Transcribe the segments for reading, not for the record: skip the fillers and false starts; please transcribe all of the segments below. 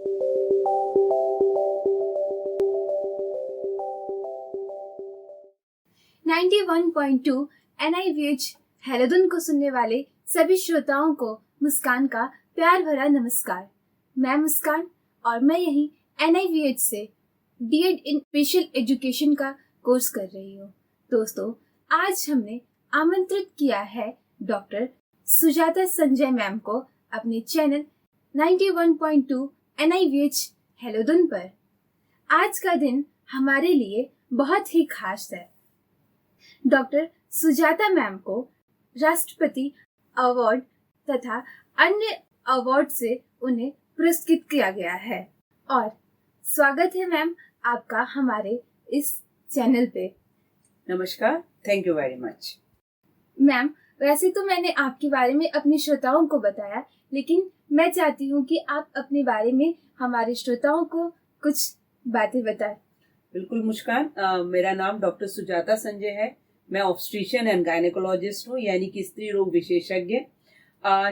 91.2 NIVH हेलोदुन को सुनने वाले सभी श्रोताओं को मुस्कान का प्यार भरा नमस्कार। मैं मुस्कान और मैं यही NIVH से DED इन स्पेशल एजुकेशन का कोर्स कर रही हूँ। दोस्तों, आज हमने आमंत्रित किया है डॉक्टर सुजाता संजय मैम को अपने चैनल 91.2 NIVH हेलोदुन पर। आज का दिन हमारे लिए बहुत ही खास है। डॉक्टर सुजाता मैम को राष्ट्रपति अवार्ड तथा अन्य अवार्ड से उन्हें पुरस्कृत किया गया है और स्वागत है मैम आपका हमारे इस चैनल पे। नमस्कार, thank you very much. Ma'am, वैसे तो मैंने आपके बारे में अपने श्रोताओं को बताया, लेकिन मैं चाहती हूँ कि आप अपने बारे में हमारे श्रोताओं को कुछ बातें बताएं। बिल्कुल मुस्कान, मेरा नाम डॉक्टर सुजाता संजय है। मैं ऑब्स्ट्रिशियन एंड गायनेकोलॉजिस्ट हूँ, यानी कि स्त्री रोग विशेषज्ञ।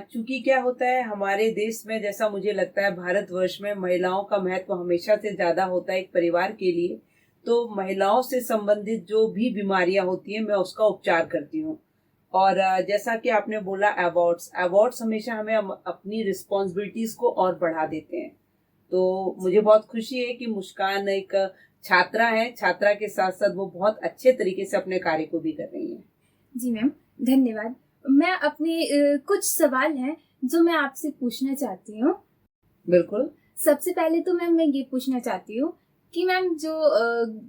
चूंकि क्या होता है हमारे देश में, जैसा मुझे लगता है भारतवर्ष में महिलाओं का महत्व हमेशा से ज्यादा होता है एक परिवार के लिए, तो महिलाओं से संबंधित जो भी बीमारियां होती हैं मैं उसका उपचार करती हूँ। और जैसा कि आपने बोला अवार्ड्स हमेशा हमें अपनी रिस्पॉन्सिबिलिटीज को और बढ़ा देते हैं। तो मुझे बहुत खुशी है कि मुस्कान एक छात्रा है, छात्रा के साथ साथ वो बहुत अच्छे तरीके से अपने कार्य को भी कर रही है। जी मैम, धन्यवाद। मैं अपने कुछ सवाल हैं जो मैं आपसे पूछना चाहती हूँ। बिल्कुल। सबसे पहले तो मैम मैं ये पूछना चाहती हूँ कि मैम जो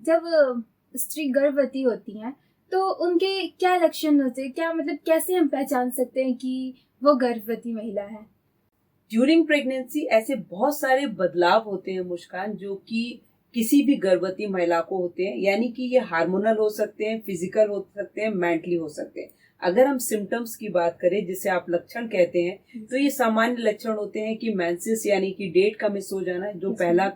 जब स्त्री गर्भवती होती हैं तो उनके क्या लक्षण होते हैं, क्या मतलब कैसे हम पहचान सकते हैं कि वो गर्भवती महिला है? ड्यूरिंग प्रेगनेंसी ऐसे बहुत सारे बदलाव होते हैं मुस्कान, जो कि किसी भी गर्भवती महिला को होते हैं, यानी कि ये हार्मोनल हो सकते हैं, फिजिकल हो सकते हैं, मेंटली हो सकते हैं। अगर हम सिम्टम्स की बात करें, जिसे आप लक्षण कहते हैं, तो ये सामान्य लक्षण होते हैं कि मेंसेस यानी कि डेट का मिस हो जाना, जो पहला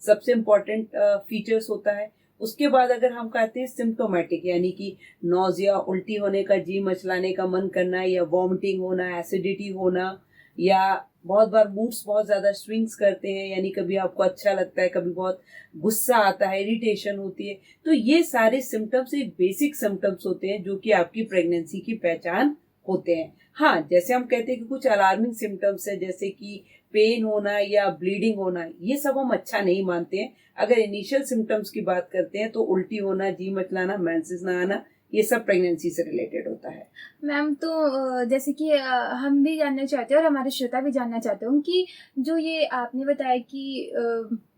सबसे इम्पोर्टेंट फीचर्स होता है। उसके बाद अगर हम कहते हैं सिम्टोमेटिक, यानी कि नोजिया, उल्टी होने का, जी मचलाने का मन करना, या वॉमिटिंग होना, एसिडिटी होना, या बहुत बार मूड्स बहुत ज्यादा स्विंग्स करते हैं, यानी कभी आपको अच्छा लगता है, कभी बहुत गुस्सा आता है, इरिटेशन होती है। तो ये सारे सिम्टम्स एक बेसिक सिम्टम्स होते हैं जो कि आपकी प्रेगनेंसी की पहचान होते हैं। हाँ, जैसे हम कहते हैं कि कुछ अलार्मिंग सिम्टम्स है, जैसे कि पेन होना या ब्लीडिंग होना, ये सब हम अच्छा नहीं मानते हैं। अगर इनिशियल सिम्टम्स की बात करते हैं तो उल्टी होना, जी मचलाना, मेंसेस ना आना, ये सब प्रेगनेंसी से रिलेटेड होता है। मैम, तो जैसे कि हम भी जानना चाहते हैं और हमारे श्रोता भी जानना चाहते हैं कि जो ये आपने बताया कि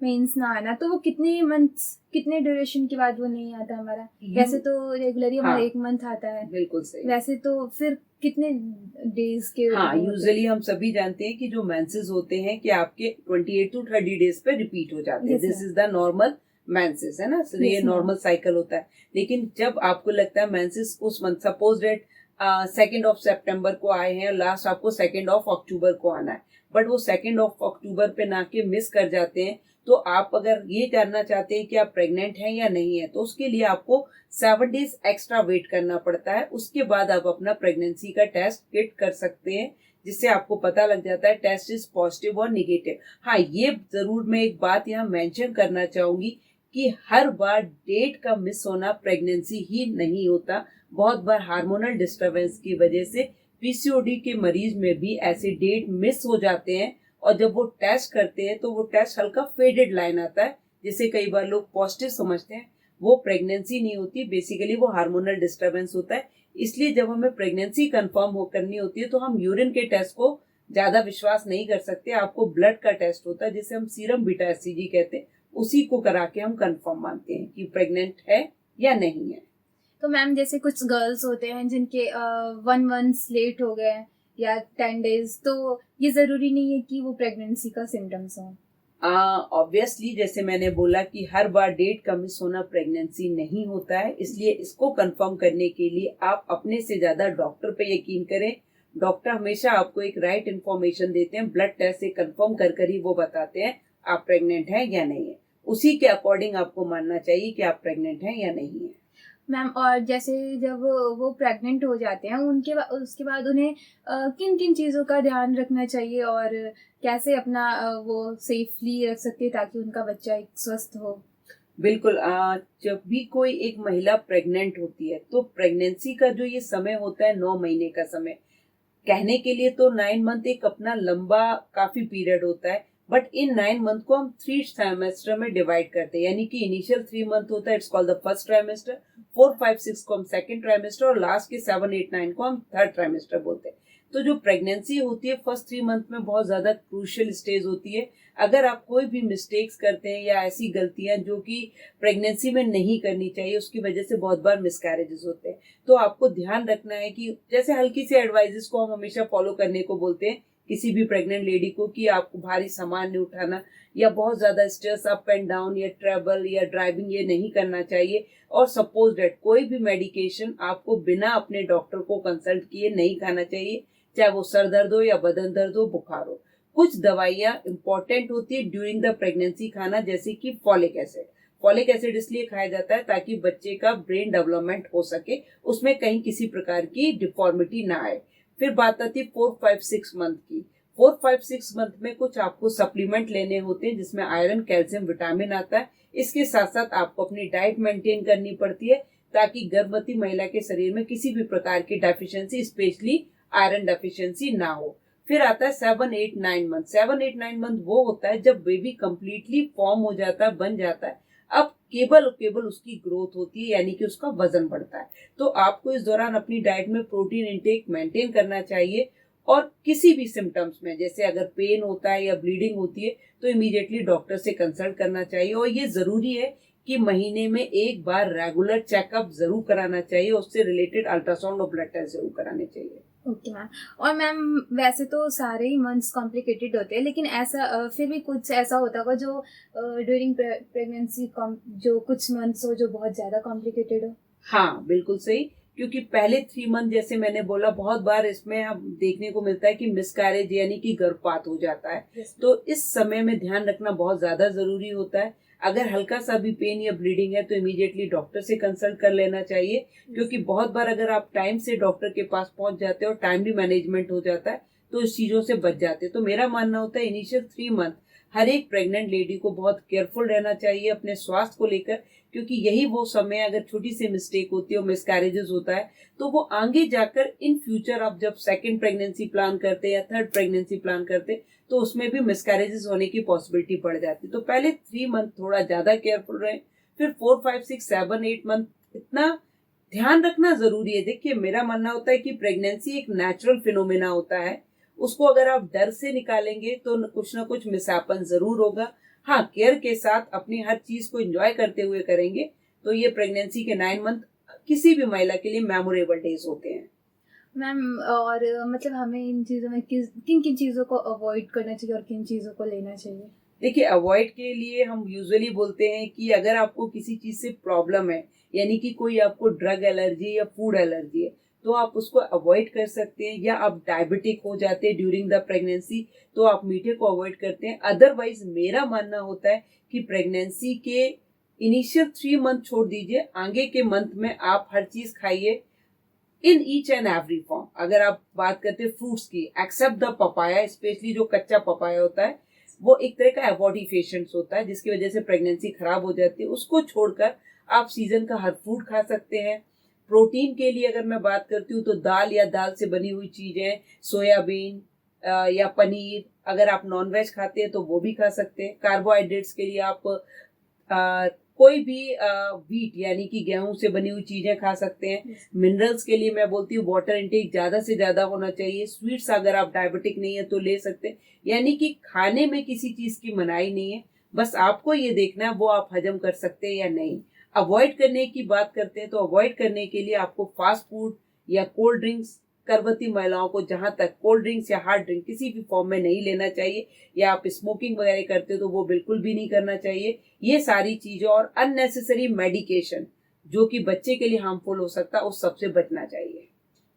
मेंस ना आना, तो वो कितने ड्यूरेशन के बाद वो नहीं आता हमारा? वैसे तो रेगुलरली हमारा 1 मंथ आता है। बिल्कुल सही। वैसे तो फिर कितने डेज के? हाँ, यूजुअली हम सभी जानते हैं कि जो मेंसेस होते हैं कि आपके 28 to 30 डेज पे रिपीट हो जाते हैं। This is the normal menses, है ना। ये नॉर्मल साइकिल होता है। लेकिन जब आपको लगता है मेंसेस उस मंथ, सपोज डेट 2 सितंबर को आए हैं, लास्ट आपको 2 अक्टूबर को आना है, बट वो 2 अक्टूबर पे ना के मिस कर जाते हैं, तो आप अगर ये जानना चाहते हैं कि आप प्रेग्नेंट हैं या नहीं है, तो उसके लिए आपको 7 डेज एक्स्ट्रा वेट करना पड़ता है। उसके बाद आप अपना प्रेगनेंसी का टेस्ट किट कर सकते हैं, जिससे आपको पता लग जाता है टेस्ट इज पॉजिटिव और निगेटिव। हाँ, ये जरूर मैं एक बात यहाँ मेंशन करना चाहूंगी कि हर बार डेट का मिस होना प्रेगनेंसी ही नहीं होता। बहुत बार हार्मोनल डिस्टरबेंस की वजह से पीसीओडी के मरीज में भी ऐसे डेट मिस हो जाते हैं, और जब वो टेस्ट करते हैं तो वो टेस्ट हल्का फेडेड लाइन आता है, जिसे कई बार लोग पॉजिटिव समझते हैं। वो प्रेगनेंसी नहीं होती, बेसिकली वो हार्मोनल डिस्टरबेंस होता है। इसलिए जब हमें प्रेगनेंसी कंफर्म करनी होती है तो हम यूरिन के टेस्ट को ज्यादा विश्वास नहीं कर सकते। आपको ब्लड का टेस्ट होता है, जिसे हम सीरम बीटा एचसीजी कहते हैं, उसी को करा के हम कंफर्म मानते हैं कि प्रेग्नेंट है या नहीं है। तो मैम, जैसे कुछ गर्ल्स होते हैं जिनके 1 मंथ लेट हो गए या 10 डेज, तो ये जरूरी नहीं है कि वो प्रेगनेंसी का सिम्टम्स हो? ऑब्वियसली जैसे मैंने बोला कि हर बार डेट का मिस होना प्रेगनेंसी नहीं होता है। इसलिए इसको कंफर्म करने के लिए आप अपने से ज्यादा डॉक्टर पे यकीन करें। डॉक्टर हमेशा आपको एक राइट इन्फॉर्मेशन देते हैं, ब्लड टेस्ट से कंफर्म कर ही वो बताते हैं आप प्रेग्नेंट हैं या नहीं है। उसी के अकॉर्डिंग आपको मानना चाहिए कि आप प्रेग्नेंट हैं या नहीं है। मैम, और जैसे जब वो प्रेग्नेंट हो जाते हैं उसके बाद उन्हें किन किन चीज़ों का ध्यान रखना चाहिए और कैसे अपना वो सेफली रख सकते हैं ताकि उनका बच्चा एक स्वस्थ हो? बिल्कुल। जब भी कोई एक महिला प्रेग्नेंट होती है तो प्रेगनेंसी का जो ये समय होता है 9 महीने का समय, कहने के लिए तो 9 मंथ एक अपना लंबा काफी पीरियड होता है, बट इन 9 मंथ को हम 3 सेमेस्टर में डिवाइड करते हैं। यानी कि इनिशियल 3 मंथ होता है, it's called the first trimester, 4, 5, 6 को हम सेकंड ट्राइमेस्टर और लास्ट के 7, 8, 9 को हम थर्ड ट्राइमेस्टर बोलते हैं। तो जो प्रेगनेंसी होती है फर्स्ट 3 मंथ में बहुत ज्यादा क्रूशियल स्टेज होती है। अगर आप कोई भी मिस्टेक्स करते हैं या ऐसी गलतियां जो कि प्रेगनेंसी में नहीं करनी चाहिए, उसकी वजह से बहुत बार मिसकैरेजेस होते हैं। तो आपको ध्यान रखना है कि जैसे हल्की सी एडवाइजेस को हम हमेशा फॉलो करने को बोलते हैं किसी भी प्रेग्नेंट लेडी को, कि आपको भारी सामान नहीं उठाना या बहुत ज्यादा स्ट्रेस अप एंड डाउन या ट्रेवल या ड्राइविंग ये नहीं करना चाहिए। और सपोज डेट कोई भी मेडिकेशन आपको बिना अपने डॉक्टर को कंसल्ट किए नहीं खाना चाहिए, चाहे वो सर दर्द हो या बदन दर्द हो, बुखार हो। कुछ दवाइयां इंपॉर्टेंट होती है ड्यूरिंग द प्रेगनेंसी खाना, जैसे कि फॉलिक एसिड। फॉलिक एसिड इसलिए खाया जाता है ताकि बच्चे का ब्रेन डेवलपमेंट हो सके, उसमें कहीं किसी प्रकार की डिफॉर्मिटी ना आए। फिर बात आती है 4, 5, 6 मंथ की। 4, 5, 6 मंथ में कुछ आपको सप्लीमेंट लेने होते हैं जिसमें आयरन, कैल्शियम, विटामिन आता है। इसके साथ साथ आपको अपनी डाइट मेंटेन करनी पड़ती है ताकि गर्भवती महिला के शरीर में किसी भी प्रकार की डेफिशिएंसी, स्पेशली आयरन डेफिशिएंसी ना हो। फिर आता है 7, 8, 9 मंथ। 7, 8, 9 मंथ वो होता है जब बेबी कंप्लीटली फॉर्म हो जाता है, बन जाता है। अब केवल केवल उसकी ग्रोथ होती है, यानी कि उसका वजन बढ़ता है। तो आपको इस दौरान अपनी डाइट में प्रोटीन इंटेक मेंटेन करना चाहिए। और किसी भी सिम्टम्स में, जैसे अगर पेन होता है या ब्लीडिंग होती है, तो इमीडिएटली डॉक्टर से कंसल्ट करना चाहिए। और ये जरूरी है कि महीने में एक बार रेगुलर चेकअप जरूर कराना चाहिए, उससे रिलेटेड अल्ट्रासाउंड और ब्लड टेस्ट जरूर कराने चाहिए। Okay ma'am. और मैम, वैसे तो सारे ही मंथ्स कॉम्प्लिकेटेड होते हैं, लेकिन ऐसा फिर भी कुछ ऐसा होता होगा जो ड्यूरिंग प्रेगनेंसी जो कुछ मंथ्स हो जो बहुत ज़्यादा कॉम्प्लिकेटेड हो? हाँ, बिल्कुल सही। क्योंकि पहले 3 मंथ, जैसे मैंने बोला, बहुत बार इसमें अब देखने को मिलता है कि मिसकैरेज यानी कि गर्भपात हो जाता है। Yes. तो इस समय में ध्यान रखना बहुत ज्यादा जरूरी होता है। अगर हल्का सा भी पेन या ब्लीडिंग है तो इमीडिएटली डॉक्टर से कंसल्ट कर लेना चाहिए। क्योंकि बहुत बार अगर आप टाइम से डॉक्टर के पास पहुंच जाते हैं और टाइमली मैनेजमेंट हो जाता है तो इस चीजों से बच जाते हैं। तो मेरा मानना होता है इनिशियल 3 मंथ हर एक प्रेग्नेंट लेडी को बहुत केयरफुल रहना चाहिए अपने स्वास्थ्य को लेकर। क्योंकि यही वो समय, अगर छोटी सी मिस्टेक होती है और मिसकैरेजेस होता है तो वो आगे जाकर इन फ्यूचर आप जब सेकंड प्रेगनेंसी प्लान करते या थर्ड प्रेगनेंसी प्लान करते तो उसमें भी मिसकैरेजेस होने की पॉसिबिलिटी बढ़ जाती। तो पहले 3 मंथ थोड़ा ज्यादा केयरफुल रहें। फिर 4, 5, 6, 7, 8 मंथ इतना ध्यान रखना जरूरी है। देखिए, मेरा मानना होता है कि प्रेगनेंसी एक नेचुरल फिनोमेना होता है, उसको अगर आप डर से निकालेंगे तो कुछ ना कुछ मिसहैपन जरूर होगा। हाँ, केयर के साथ अपनी हर चीज को एंजॉय करते हुए करेंगे तो ये प्रेगनेंसी के 9 मंथ किसी भी महिला के लिए मेमोरेबल डेज होते हैं। मैम, और मतलब हमें इन चीज़ों में किन किन चीज़ों को अवॉइड करना चाहिए और किन चीज़ों को लेना चाहिए? देखिए, अवॉइड के लिए हम यूजुअली बोलते हैं कि अगर आपको किसी चीज से प्रॉब्लम है, यानी कि कोई आपको ड्रग एलर्जी या फूड एलर्जी है, तो आप उसको अवॉइड कर सकते हैं। या आप डायबिटिक हो जाते हैं ड्यूरिंग द प्रेगनेंसी तो आप मीठे को अवॉइड करते हैं। अदरवाइज मेरा मानना होता है कि प्रेगनेंसी के इनिशियल 3 मंथ छोड़ दीजिए, आगे के मंथ में आप हर चीज खाइए in each and every form. अगर आप बात करते हैं फ्रूट्स की, एक्सेप्ट द पपाया, स्पेशली जो कच्चा पपाया होता है, वो एक तरह का एबॉर्टिफिशिएंट होता है जिसकी वजह से प्रेगनेंसी खराब हो जाती है। उसको छोड़कर आप सीजन का हर फ्रूट खा सकते हैं। प्रोटीन के लिए अगर मैं बात करती हूँ तो दाल या दाल से बनी हुई चीजें, सोयाबीन या पनीर, अगर आप नॉनवेज खाते हैं तो वो भी खा सकते हैं। कार्बोहाइड्रेट्स के लिए आप कोई भी व्हीट यानी कि गेहूं से बनी हुई चीजें खा सकते हैं। मिनरल्स के लिए मैं बोलती हूँ वाटर इंटेक ज्यादा से ज्यादा होना चाहिए। स्वीट्स अगर आप डायबिटिक नहीं है तो ले सकते हैं। यानी कि खाने में किसी चीज की मनाही नहीं है, बस आपको ये देखना है वो आप हजम कर सकते हैं या नहीं। अवॉइड करने की बात करते हैं तो अवॉइड करने के लिए आपको फास्ट फूड या कोल्ड ड्रिंक्स, गर्भवती महिलाओं को जहां तक कोल्ड ड्रिंक्स या हार्ड ड्रिंक किसी भी फॉर्म में नहीं लेना चाहिए। या आप स्मोकिंग वगैरह करते हो तो वो बिल्कुल भी नहीं करना चाहिए। ये सारी चीजें और अननेसेसरी मेडिकेशन जो कि बच्चे के लिए हार्मफुल हो सकता है, उस सबसे बचना चाहिए।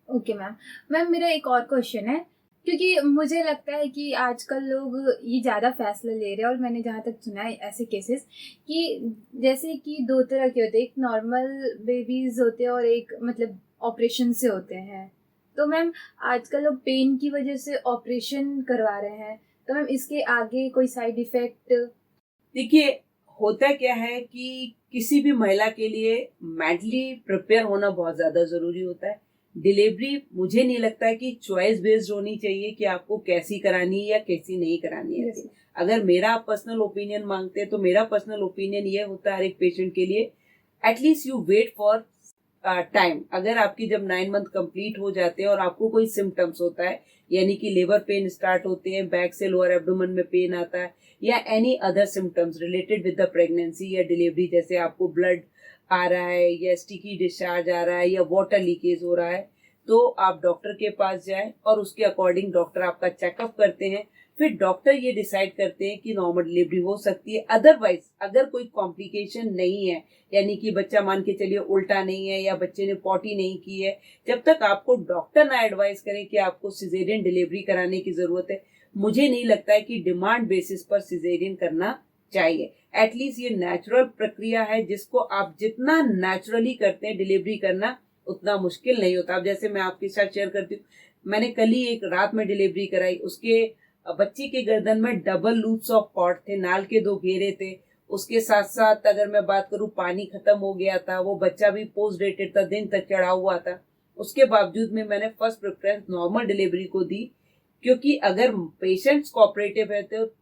Okay ma'am. मैम, मेरा एक और क्वेश्चन है क्योंकि मुझे लगता है कि आजकल लोग ये ज़्यादा फैसला ले रहे हैं, और मैंने जहाँ तक सुना है ऐसे केसेस कि जैसे कि दो तरह के होते हैं, एक नॉर्मल बेबीज होते हैं और एक मतलब ऑपरेशन से होते हैं। तो मैम आजकल लोग पेन की वजह से ऑपरेशन करवा रहे हैं, तो मैम इसके आगे कोई साइड इफेक्ट? देखिए, होता क्या है कि किसी भी महिला के लिए मेंटली प्रिपेयर होना बहुत ज्यादा जरूरी होता है। डिलीवरी मुझे नहीं लगता है कि चॉइस बेस्ड होनी चाहिए कि आपको कैसी करानी है या कैसी नहीं करानी है। Yes. अगर मेरा आप पर्सनल ओपिनियन मांगते हैं तो मेरा पर्सनल ओपिनियन ये होता है हर एक पेशेंट के लिए, at least you wait for time. अगर आपकी जब 9 मंथ कंप्लीट हो जाते हैं और आपको कोई सिम्टम्स होता है, यानी कि लेबर पेन स्टार्ट होते हैं, बैक से लोअर एब्डोमेन में पेन आता है, या any other symptoms related with the pregnancy या डिलीवरी, जैसे आपको ब्लड आ रहा है या स्टिकी डिस्चार्ज आ रहा है या वाटर लीकेज हो रहा है, तो आप डॉक्टर के पास जाएं और उसके अकॉर्डिंग डॉक्टर आपका चेकअप करते हैं। फिर डॉक्टर ये डिसाइड करते हैं कि नॉर्मल डिलीवरी हो सकती है। अदरवाइज अगर कोई कॉम्प्लिकेशन नहीं है, यानी कि बच्चा मान के चलिए उल्टा नहीं है या बच्चे ने पॉटी नहीं की है, जब तक आपको डॉक्टर ना एडवाइस करें कि आपको सिजेरियन डिलीवरी कराने की जरूरत है, मुझे नहीं लगता है कि डिमांड बेसिस पर सिजेरियन करना चाहिए। एटलीस्ट ये नेचुरल प्रक्रिया है, जिसको आप जितना नेचुरली करते हैं डिलीवरी करना उतना मुश्किल नहीं होता। अब जैसे मैं आपके साथ शेयर करती हूँ, मैंने कल ही एक रात में डिलीवरी कराई, उसके बच्चे के गर्दन में डबल लूप्स ऑफ कॉर्ड थे, नाल के 2 घेरे थे। उसके साथ साथ अगर मैं बात करूं, पानी खत्म हो गया था, वो बच्चा भी पोस्ट डेटेड था, दिन तक चढ़ा हुआ था। उसके बावजूद में मैंने फर्स्ट प्रेफरेंस नॉर्मल डिलीवरी को दी, क्योंकि अगर पेशेंट्स कोऑपरेटिव है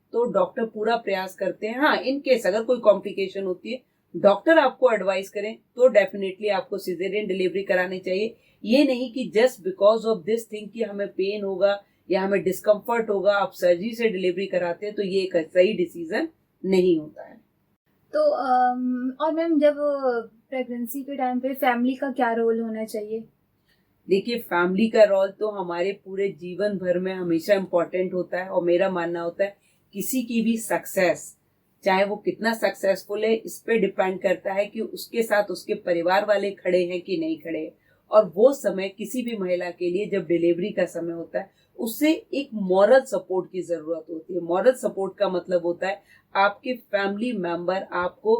तो डॉक्टर पूरा प्रयास करते हैं। हाँ, इन केस अगर कोई कॉम्प्लिकेशन होती है, डॉक्टर आपको एडवाइस करें तो डेफिनेटली आपको सिजेरियन डिलीवरी करानी चाहिए। ये नहीं कि just because of this thing कि हमें पेन होगा या हमें डिस्कम्फर्ट होगा आप सर्जरी से डिलीवरी कराते हैं, तो ये एक सही डिसीजन नहीं होता है। तो और मैम जब प्रेगनेंसी के टाइम पे फैमिली का क्या रोल होना चाहिए? देखिए, फैमिली का रोल तो हमारे पूरे जीवन भर में हमेशा इम्पोर्टेंट होता है, और मेरा मानना होता है किसी की भी सक्सेस, चाहे वो कितना सक्सेसफुल है, इस पे डिपेंड करता है कि उसके साथ उसके परिवार वाले खड़े हैं कि नहीं खड़े हैं। और वो समय किसी भी महिला के लिए जब डिलीवरी का समय होता है, उससे एक मॉरल सपोर्ट की जरूरत होती है। मॉरल सपोर्ट का मतलब होता है आपके फैमिली मेंबर आपको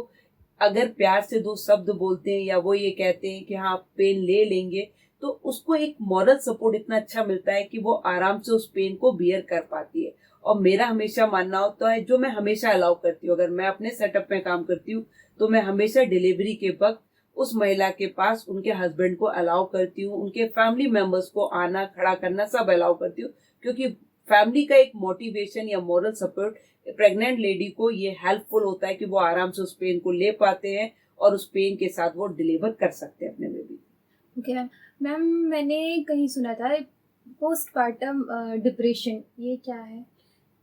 अगर प्यार से 2 शब्द बोलते हैं या वो ये कहते हैं कि हाँ आप पेन ले लेंगे, तो उसको एक मॉरल सपोर्ट इतना अच्छा मिलता है कि वो आराम से उस पेन को बियर कर पाती है। और मेरा हमेशा मानना होता है, जो मैं हमेशा अलाउ करती हूँ, अगर मैं अपने सेटअप में काम करती हूँ तो मैं हमेशा डिलीवरी के वक्त उस महिला के पास उनके हस्बैंड को अलाउ करती हूँ, उनके फैमिली मेंबर्स को आना खड़ा करना सब अलाउ करती हूँ, क्योंकि फैमिली का एक मोटिवेशन या मॉरल सपोर्ट प्रेग्नेंट लेडी को ये हेल्पफुल होता है कि वो आराम से उस पेन को ले पाते हैं और उस पेन के साथ वो डिलीवर कर सकते हैं अपने बेबी। Okay ma'am. मैम मैंने कहीं सुना था पोस्टपार्टम डिप्रेशन, ये क्या है?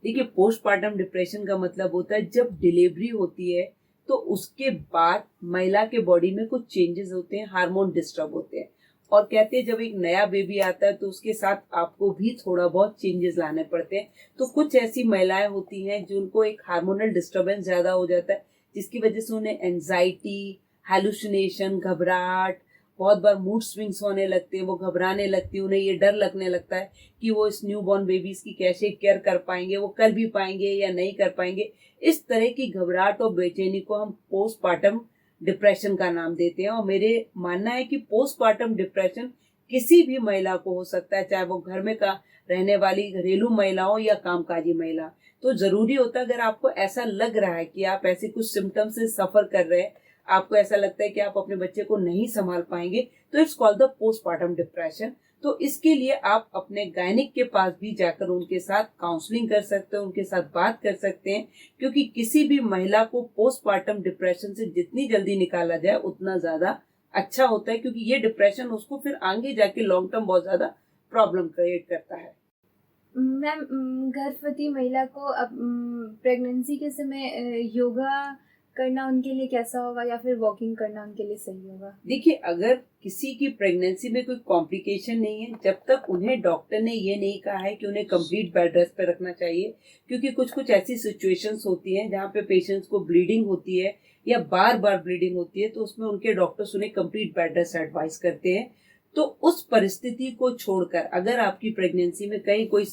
देखिए, पोस्टपार्टम डिप्रेशन का मतलब होता है जब डिलीवरी होती है तो उसके बाद महिला के बॉडी में कुछ चेंजेस होते हैं, हार्मोन डिस्टर्ब होते हैं, और कहते हैं जब एक नया बेबी आता है तो उसके साथ आपको भी थोड़ा बहुत चेंजेस लाने पड़ते हैं। तो कुछ ऐसी महिलाएं होती हैं जिनको एक हार्मोनल डिस्टर्बेंस ज्यादा हो जाता है, जिसकी वजह से उन्हें एंजाइटी, हेलुसिनेशन, घबराहट, बहुत बार मूड स्विंग्स होने लगते हैं, वो घबराने लगती है, उन्हें ये डर लगने लगता है कि वो इस न्यू बॉर्न बेबीज की कैसे केयर कर पाएंगे, वो कर भी पाएंगे या नहीं कर पाएंगे। इस तरह की घबराहट और बेचैनी को हम पोस्टपार्टम डिप्रेशन का नाम देते हैं। और मेरे मानना है कि पोस्टपार्टम डिप्रेशन किसी भी महिला को हो सकता है, चाहे वो घर में का रहने वाली घरेलू महिला हो या कामकाजी महिला। तो जरूरी होता है, अगर आपको ऐसा लग रहा है कि आप ऐसे कुछ सिम्टम्स से सफर कर रहे हैं, आपको ऐसा लगता है कि आप अपने बच्चे को नहीं संभाल पाएंगे, तो it's called the postpartum depression. तो इसके लिए आप अपने गायनिक के पास भी जाकर उनके साथ काउंसलिंग कर सकते हैं, उनके साथ बात कर सकते हैं, क्योंकि किसी भी महिला को पोस्टपार्टम डिप्रेशन से जितनी जल्दी निकाला जाए उतना ज्यादा अच्छा होता है, क्योंकि ये डिप्रेशन उसको फिर आगे जाके लॉन्ग टर्म बहुत ज्यादा प्रॉब्लम क्रिएट करता है। मैम गर्भवती महिला को अब प्रेगनेंसी के समय योगा करना उनके लिए कैसा होगा, या फिर वॉकिंग करना उनके लिए सही होगा? देखिए, अगर किसी की प्रेगनेंसी में कोई कॉम्प्लिकेशन नहीं है, जब तक उन्हें डॉक्टर ने ये नहीं कहा है कि उन्हें कंप्लीट बेड रेस्ट पे रखना चाहिए, क्योंकि कुछ कुछ ऐसी सिचुएशंस होती हैं जहाँ पे पेशेंट्स को ब्लीडिंग होती है या बार बार ब्लीडिंग होती है, तो उसमें उनके डॉक्टर्स उन्हें कंप्लीट बेड रेस्ट एडवाइस करते हैं। तो उस परिस्थिति को छोड़कर अगर आपकी प्रेगनेंसी में कहीं कोई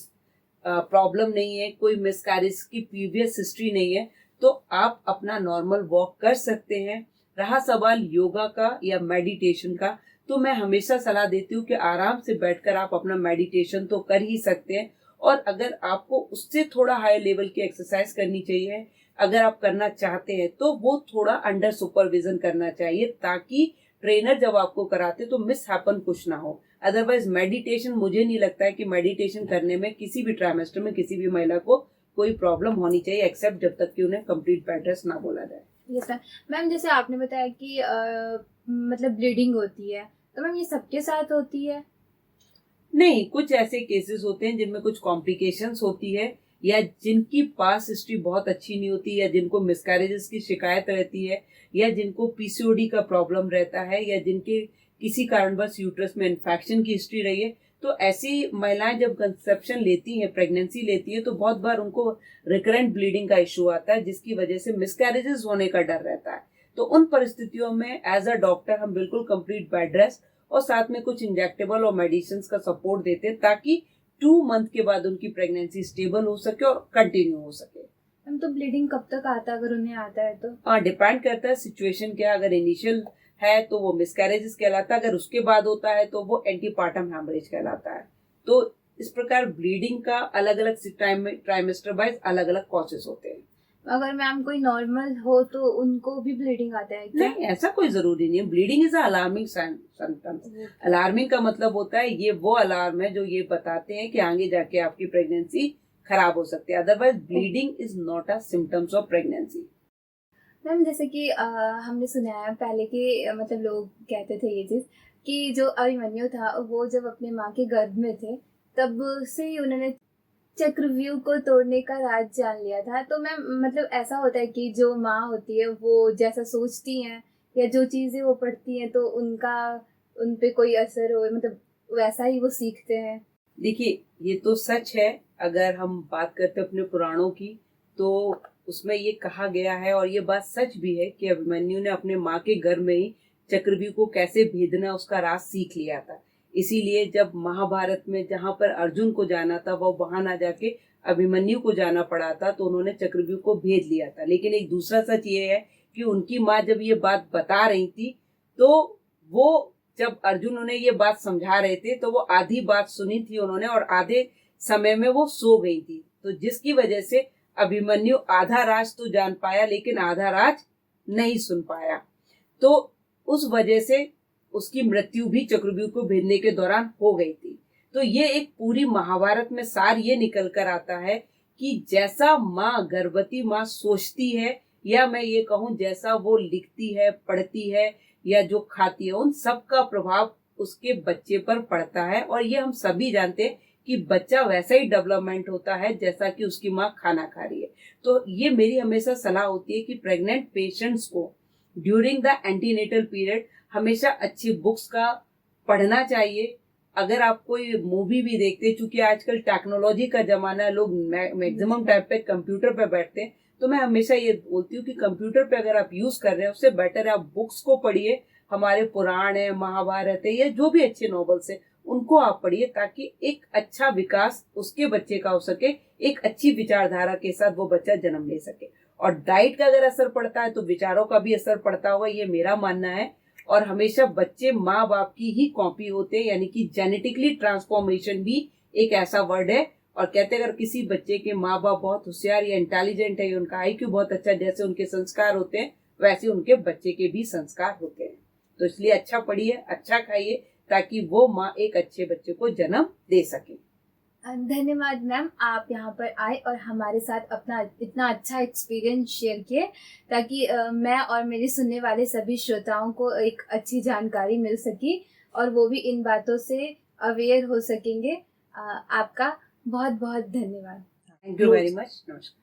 प्रॉब्लम नहीं है, कोई मिसकैरेज की प्रीवियस हिस्ट्री नहीं है, तो आप अपना नॉर्मल वॉक कर सकते हैं। रहा सवाल योगा का या मेडिटेशन का, तो मैं हमेशा सलाह देती हूँ कि आराम से बैठकर आप अपना मेडिटेशन तो कर ही सकते हैं, और अगर आपको उससे थोड़ा हाई लेवल की एक्सरसाइज करनी चाहिए, अगर आप करना चाहते हैं, तो वो थोड़ा अंडर सुपरविजन करना चाहिए, ताकि ट्रेनर जब आपको कराते तो मिस हैपन कुछ ना हो। अदरवाइज मेडिटेशन, मुझे नहीं लगता है कि मेडिटेशन करने में किसी भी ट्राइमेस्टर में किसी भी महिला को कोई प्रॉब्लम होनी चाहिए, एक्सेप्ट जब तक कि उन्हें कंप्लीट बेड रेस्ट ना बोला जाए। Yes ma'am. मैम जैसे आपने बताया कि मतलब ब्लीडिंग होती है, तो मैम ये सबके साथ होती है? नहीं, कुछ ऐसे केसेस होते हैं जिनमें कुछ कॉम्प्लिकेशंस होती है, या जिनकी पास हिस्ट्री बहुत अच्छी नहीं होती, या जिनको मिसकैरेजेस की शिकायत रहती है, या जिनको पीसीओडी का प्रॉब्लम रहता है, या जिनके किसी कारणवश यूट्रस में इन्फेक्शन की हिस्ट्री रही है, तो ऐसी महिलाएं जब कंसेप्शन लेती हैं, प्रेगनेंसी लेती है, तो बहुत बार उनको रिकरेंट ब्लीडिंग का इशू आता है, जिसकी वजह से मिसकैरेजेस होने का डर रहता है। तो उन परिस्थितियों में एज अ डॉक्टर हम बिल्कुल कंप्लीट बेड रेस्ट और साथ में कुछ इंजेक्टेबल और मेडिसिन का सपोर्ट देते हैं, ताकि 2 मंथ के बाद उनकी प्रेगनेंसी स्टेबल हो सके और कंटिन्यू हो सके। मैम तो ब्लीडिंग कब तक आता है, अगर उन्हें आता है तो? हाँ, डिपेंड करता है सिचुएशन क्या। अगर इनिशियल है तो वो मिसकैरेजेस कहलाता है, अगर उसके बाद होता है तो वो एंटीपार्टम हेमरेज कहलाता है। तो इस प्रकार ब्लीडिंग का अलग अलग ट्राइमेस्टर वाइज अलग अलग कॉजेस होते हैं। अगर मैम कोई नॉर्मल हो तो उनको भी ब्लीडिंग आता है क्या? नहीं, ऐसा कोई जरूरी नहीं है। Bleeding is alarming symptoms. Alarming का मतलब होता है ये वो अलार्म है जो ये बताते हैं कि आगे जाके आपकी प्रेगनेंसी खराब हो सकती है। Otherwise bleeding is not a symptoms of pregnancy. Ma'am जैसे कि हमने सुना है पहले के मतलब लोग कहते थे ये चीज़ कि जो अभिमन्यु था वो जब अपने माँ के गर्भ में थे तब से ही उन्होंने चक्रव्यूह को तोड़ने का राज जान लिया था। तो मैम मतलब ऐसा होता है कि जो माँ होती है वो जैसा सोचती हैं या जो चीज़ें वो पढ़ती हैं तो उनका उन पे कोई असर हो, मतलब वैसा ही वो सीखते हैं? देखिए, ये तो सच है। अगर हम बात करते हैं अपने पुराणों की, तो उसमें ये कहा गया है और ये बात सच भी है कि अभिमन्यु ने अपने माँ के गर्भ में ही चक्रव्यूह को कैसे भेदना उसका राज सीख लिया था। इसीलिए जब महाभारत में जहां पर अर्जुन को जाना था, वो वहां ना जाके अभिमन्यु को जाना पड़ा था, तो उन्होंने चक्रव्यूह को भेद लिया था। लेकिन एक दूसरा सच ये है कि उनकी माँ जब ये बात बता रही थी, तो वो जब अर्जुन उन्हें ये बात समझा रहे थे, तो वो आधी बात सुनी थी उन्होंने और आधे समय में वो सो गई थी। तो जिसकी वजह से अभिमन्यु आधा राज तो जान पाया, लेकिन आधा राज नहीं सुन पाया। तो उस वजह से उसकी मृत्यु भी चक्रव्यूह को भेदने के दौरान हो गई थी। तो ये एक पूरी महाभारत में सार ये निकल कर आता है कि जैसा माँ, गर्भवती माँ सोचती है, या मैं ये कहूँ जैसा वो लिखती है, पढ़ती है, या जो खाती है, उन सब का प्रभाव उसके बच्चे पर पड़ता है। और ये हम सभी जानते हैं कि बच्चा वैसा ही डेवलपमेंट होता है जैसा कि उसकी माँ खाना खा रही है। तो ये मेरी हमेशा सलाह होती है कि प्रेग्नेंट पेशेंट्स को ड्यूरिंग द एंटीनेटल पीरियड हमेशा अच्छी बुक्स का पढ़ना चाहिए। अगर आप कोई मूवी भी देखते हैं, चूंकि आजकल टेक्नोलॉजी का जमाना है, लोग मैक्सिमम टाइम पे कंप्यूटर पे बैठते हैं, तो मैं हमेशा ये बोलती हूँ कि कंप्यूटर पे अगर आप यूज कर रहे हैं, उससे बेटर है आप बुक्स को पढ़िए। हमारे पुराण है, महाभारत है, या जो भी अच्छे नॉवेल्स है उनको आप पढ़िए, ताकि एक अच्छा विकास उसके बच्चे का हो सके, एक अच्छी विचारधारा के साथ वो बच्चा जन्म ले सके। और डाइट का अगर असर पड़ता है तो विचारों का भी असर पड़ता होगा, ये मेरा मानना है। और हमेशा बच्चे माँ बाप की ही कॉपी होते हैं, यानी कि जेनेटिकली ट्रांसफॉर्मेशन भी एक ऐसा वर्ड है। और कहते हैं अगर किसी बच्चे के माँ बाप बहुत होशियार या इंटेलिजेंट है, उनका आईक्यू बहुत अच्छा, जैसे उनके संस्कार होते हैं वैसे उनके बच्चे के भी संस्कार होते हैं। तो इसलिए अच्छा पढ़िए, अच्छा खाइए, ताकि वो माँ एक अच्छे बच्चे को जन्म दे सके। धन्यवाद मैम, आप यहाँ पर आए और हमारे साथ अपना इतना अच्छा एक्सपीरियंस शेयर किए, ताकि मैं और मेरे सुनने वाले सभी श्रोताओं को एक अच्छी जानकारी मिल सकी और वो भी इन बातों से अवेयर हो सकेंगे। आपका बहुत बहुत धन्यवाद। Thank you very much. नमस्कार।